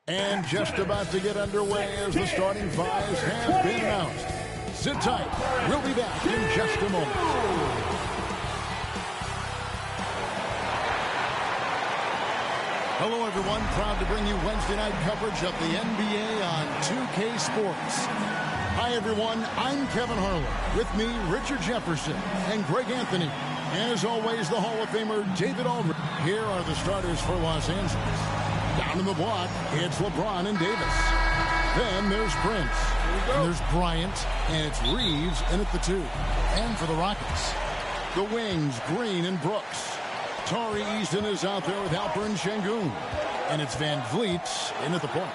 And just about to get underway as the starting fives have been announced. Sit tight. We'll be back in just a moment. Hello, everyone. Proud to bring you Wednesday night coverage of the NBA on 2K Sports. Hi, everyone. I'm Kevin Harlan. With me, Richard Jefferson and Greg Anthony. As always, the Hall of Famer David Aldridge. Here are the starters for Los Angeles. Down in the block, it's LeBron and Davis. Then there's Prince. And there's Bryant. And it's Reeves in at the 2. And for the Rockets, the wings, Green and Brooks. Tari Eason is out there with Alperen Sengun. And it's Van Vliet in at the point.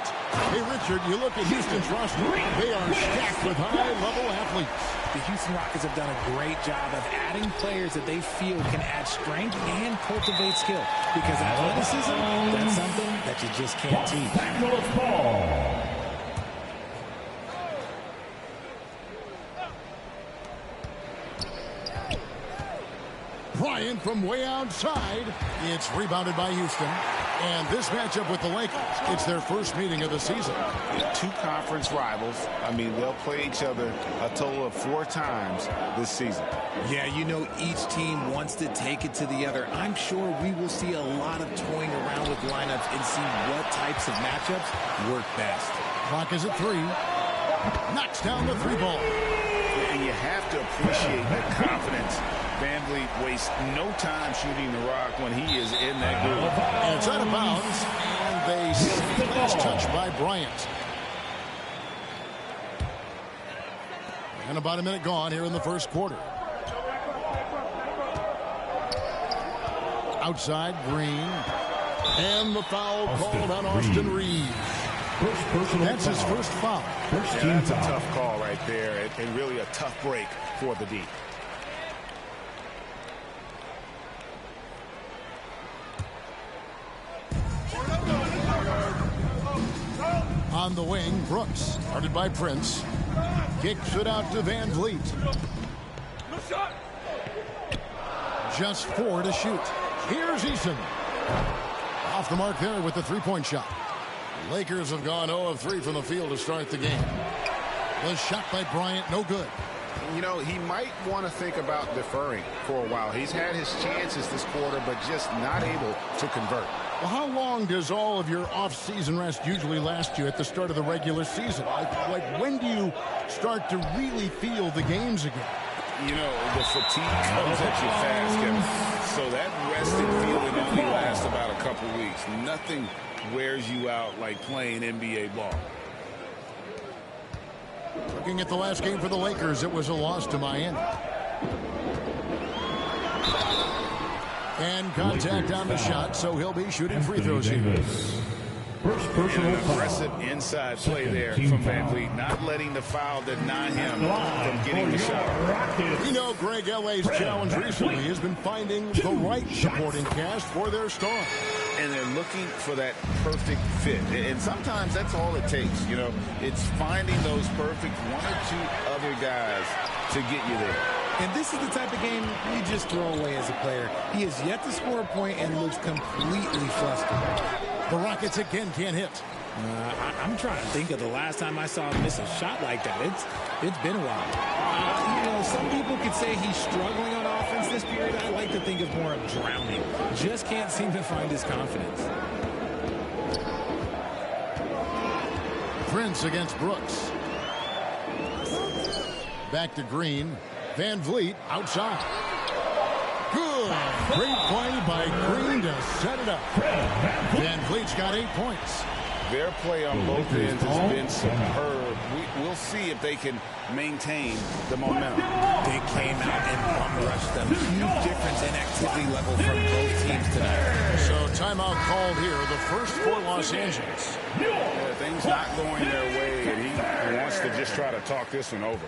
Hey, Richard, you look at Houston's roster. They are stacked with high-level athletes. The Houston Rockets have done a great job of adding players that they feel can add strength and cultivate skill. Because athleticism, that's something that you just can't teach. Bryant from way outside. It's rebounded by Houston. And this matchup with the Lakers, it's their first meeting of the season. Two conference rivals. I mean, they'll play each other a total of 4 times this season. Yeah, you know, each team wants to take it to the other. I'm sure we will see a lot of toying around with lineups and see what types of matchups work best. Clock is at 3. Knocks down the 3 ball. And you have to appreciate the confidence. Van Vliet wastes no time shooting the rock when he is in that groove. And it's out of bounds, and they see the last touch by Bryant. And about a minute gone here in the first quarter. Outside, Green. And the foul called on Austin Reeves. That's his first foul. That's a tough call right there, and really a tough break for the D. On the wing, Brooks, guarded by Prince. Kicks it out to Van Vliet. Just 4 to shoot. Here's Eason. Off the mark there with the 3-point shot. Lakers have gone 0 of 3 from the field to start the game. The shot by Bryant, no good. You know, he might want to think about deferring for a while. He's had his chances this quarter, but just not able to convert. Well, how long does all of your off-season rest usually last you at the start of the regular season? Like when do you start to really feel the games again? You know, the fatigue comes at you fast, Kevin. So that rested feeling only lasts about a couple weeks. Nothing wears you out like playing NBA ball. Looking at the last game for the Lakers, it was a loss to Miami. And contact on the shot, so he'll be shooting free throws here. First personal foul. Aggressive inside play there from Van Vliet, not letting the foul deny him from getting the shot. You know, Greg, LA's challenge recently has been finding the right supporting cast for their star. And they're looking for that perfect fit. And sometimes that's all it takes. You know, it's finding those perfect 1 or 2 other guys to get you there. And this is the type of game you just throw away as a player. He has yet to score a point and looks completely flustered. The Rockets again can't hit. I'm trying to think of the last time I saw him miss a shot like that. It's been a while. You know, some people could say he's struggling on offense this period. I like to think of more of drowning. Just can't seem to find his confidence. Prince against Brooks. Back to Green. Van Vliet outside. Good. Great play by Green to set it up. Van Vliet's got 8 points. Their play on both ends has been superb. We'll see if they can maintain the momentum. They came out and bum-rushed them. Huge difference in activity level from both teams tonight. So timeout called here, the first for Los Angeles. Yeah, things not going their way, and he wants to just try to talk this one over.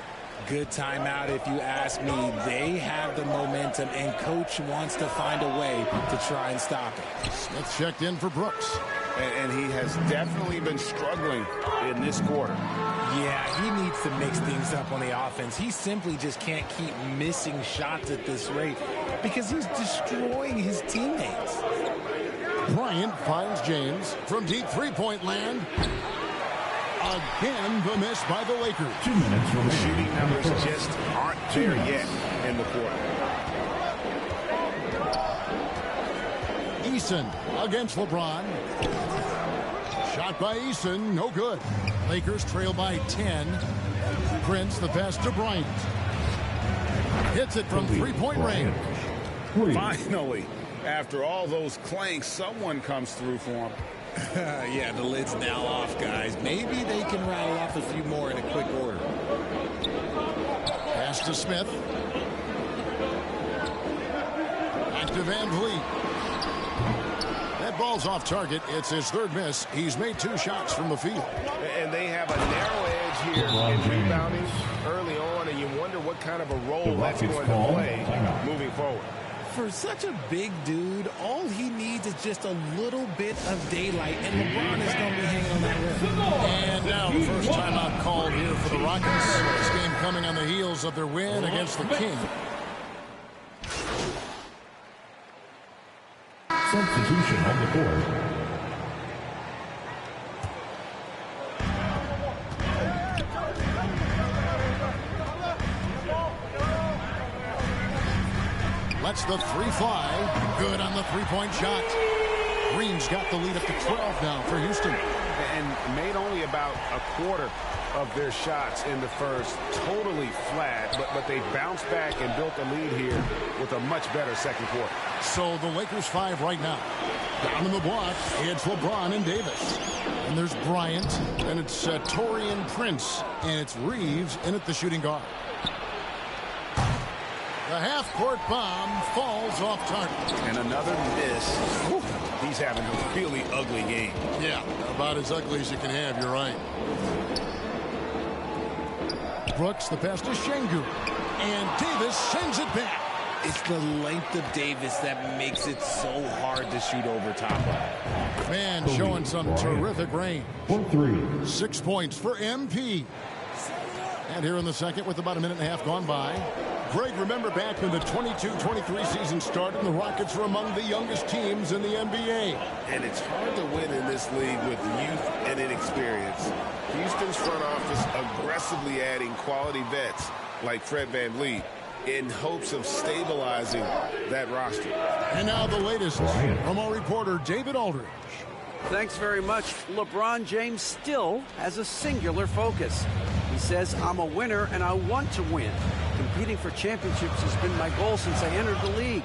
Good timeout if you ask me. They have the momentum, and Coach wants to find a way to try and stop it. Smith checked in for Brooks. And he has definitely been struggling in this quarter. Yeah, he needs to mix things up on the offense. He simply just can't keep missing shots at this rate because he's destroying his teammates. Bryant Bryant finds James from deep three-point land. Again, the miss by the Lakers. 2 minutes remaining. Shooting numbers just aren't there yet in the quarter. Eason against LeBron. Shot by Eason, no good. Lakers trail by 10. Prince, the pass to Bryant. Hits it from three-point range. Finally, after all those clanks, someone comes through for him. Yeah, the lid's now off, guys. Maybe they can rattle off a few more in a quick order. Pass to Smith. Back to Van Vliet. That ball's off target. It's his third miss. He's made 2 shots from the field. And they have a narrow edge here in rebounding early on, and you wonder what kind of a role that's going to play moving forward. For such a big dude, all he needs is just a little bit of daylight, and LeBron is going to be hanging on that rim. And now the first timeout called here for the Rockets. This game coming on the heels of their win against the Kings. Substitution on the court. Lets the 3 fly. Good on the 3-point shot. Green's got the lead up to 12 now for Houston. And made only about a quarter of their shots in the first. Totally flat, but they bounced back and built a lead here with a much better second quarter. So the Lakers 5 right now. Down in the block, it's LeBron and Davis. And there's Bryant, and it's Taurean Prince, and it's Reeves in at the shooting guard. The half-court bomb falls off target. And another miss. Whew. He's having a really ugly game. Yeah, about as ugly as you can have, you're right. Brooks, the pass to Şengün. And Davis sends it back. It's the length of Davis that makes it so hard to shoot over top of. Man, showing some terrific range. 1-3. 6 points for MP. And here in the second with about a minute and a half gone by. Greg, remember back when the 22-23 season started, the Rockets were among the youngest teams in the NBA. And it's hard to win in this league with youth and inexperience. Houston's front office aggressively adding quality vets like Fred VanVleet in hopes of stabilizing that roster. And now the latest from our reporter, David Aldridge. Thanks very much. LeBron James still has a singular focus. He says, I'm a winner and I want to win. Competing for championships has been my goal since I entered the league.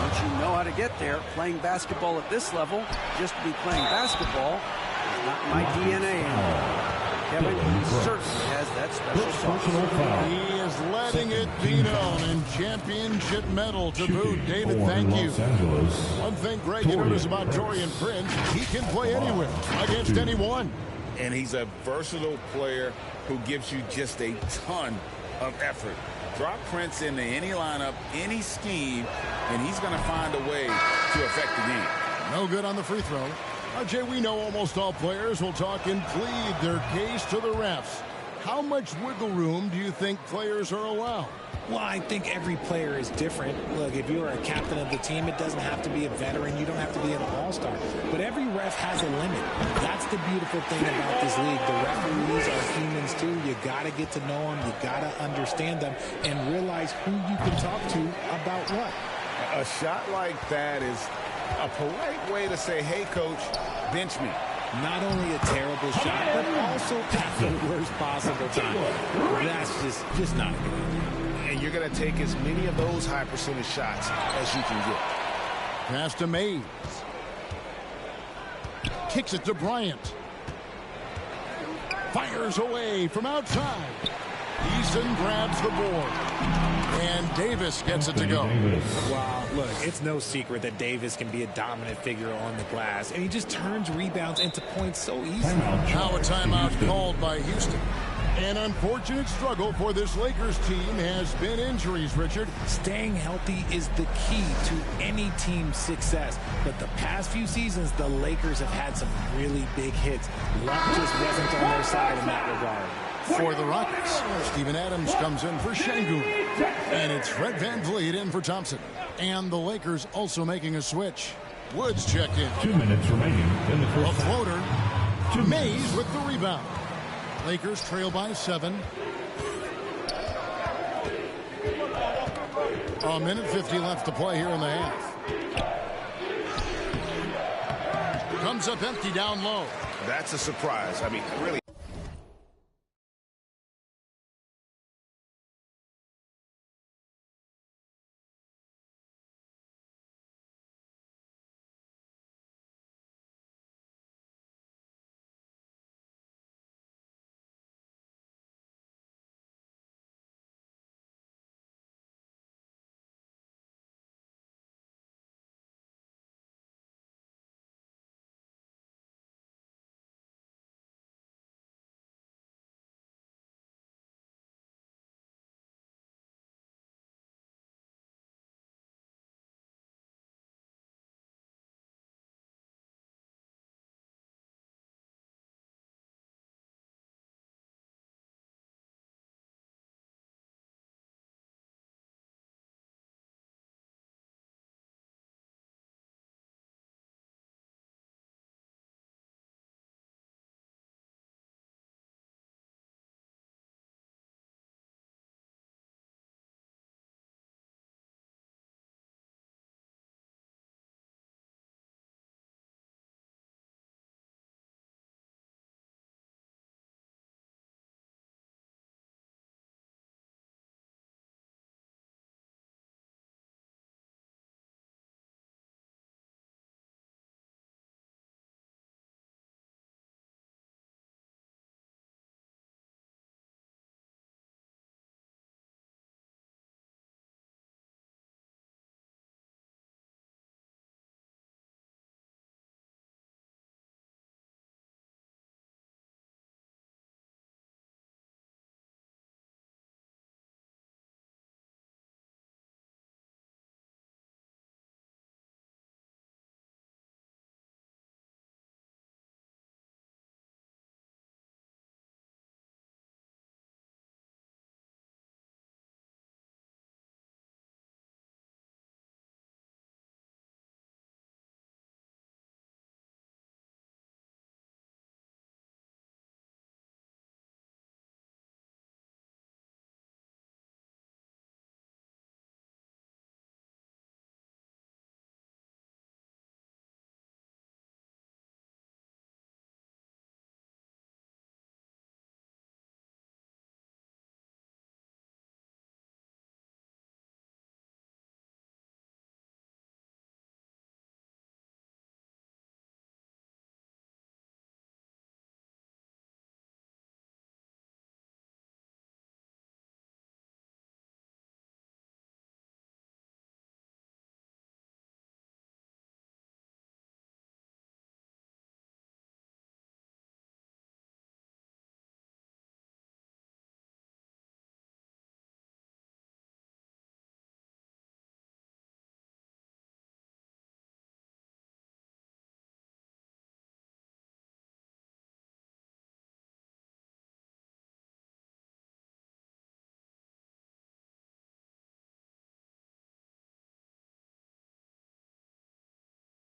Once you know how to get there, playing basketball at this level, just to be playing basketball, is not my DNA anymore. Kevin, he certainly has that special sauce. He is letting it be known, and championship medal to boot. David, thank you. One thing, Greg, you notice about Taurean Prince, he can play anywhere against anyone. And he's a versatile player who gives you just a ton of effort. Drop Prince into any lineup, any scheme, and he's going to find a way to affect the game. No good on the free throw. Jay, we know almost all players will talk and plead their case to the refs. How much wiggle room do you think players are allowed? Well, I think every player is different. Look, if you're a captain of the team, it doesn't have to be a veteran. You don't have to be an all-star. But every ref has a limit. That's the beautiful thing about this league. The referees are humans, too. You got to get to know them. You got to understand them and realize who you can talk to about what. A shot like that is a polite way to say, hey, coach, bench me. Not only a terrible shot, but also at the worst possible time. That's just not good. And you're going to take as many of those high percentage shots as you can get. Pass to Mays. Kicks it to Bryant. Fires away from outside. Eason grabs the board. And Davis gets it to go. Wow, look, it's no secret that Davis can be a dominant figure on the glass, and he just turns rebounds into points so easily. Now a timeout called by Houston. An unfortunate struggle for this Lakers team has been injuries, Richard. Staying healthy is the key to any team's success. But the past few seasons, the Lakers have had some really big hits. Luck just wasn't on their side in that regard. For the Rockets, Steven Adams comes in for Şengün. And it's Fred VanVleet in for Thompson. And the Lakers also making a switch. Woods checked in. 2 minutes remaining in the A first half. floater. Mays with the rebound. Lakers trail by 7. A minute 50 left to play here in the half. Comes up empty down low. That's a surprise. I mean, really.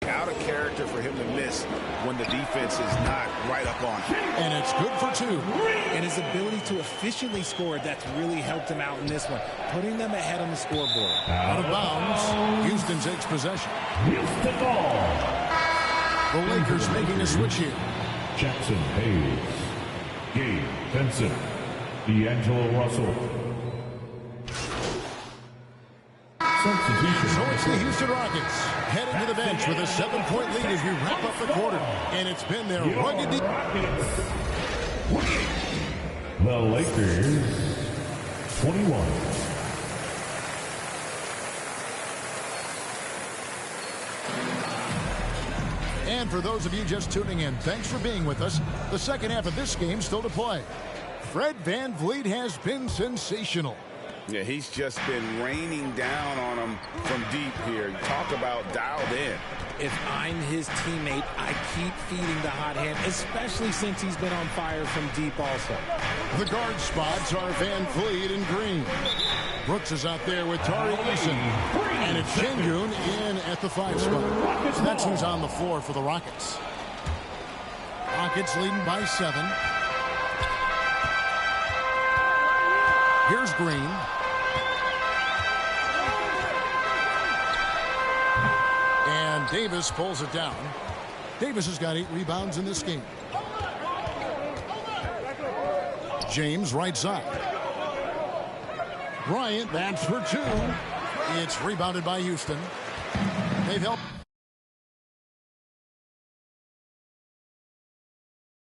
Out of character for him to miss when the defense is not right up on him. And it's good for 2. And his ability to efficiently score, that's really helped him out in this one, putting them ahead on the scoreboard. Out of bounds. Houston takes possession. Houston ball. The Lakers making a switch here. Jackson Hayes. Gabe Vincent. D'Angelo Russell. Substitution. So it's the Houston Rockets heading to the bench with a 7-point lead as we wrap up the quarter. And it's been their rugged The Lakers 21. And for those of you just tuning in, thanks for being with us. The second half of this game still to play. Fred VanVleet has been sensational. Yeah, he's just been raining down on him from deep here. Talk about dialed in. If I'm his teammate, I keep feeding the hot hand, especially since he's been on fire from deep also. The guard spots are VanVleet and Green. Brooks is out there with Tari Eason. And it's Şengün in at the 5 spot. So that's who's on the floor for the Rockets. Rockets leading by 7. Here's Green. And Davis pulls it down. Davis has got 8 rebounds in this game. James right side. Bryant, that's for 2. It's rebounded by Houston. They've helped.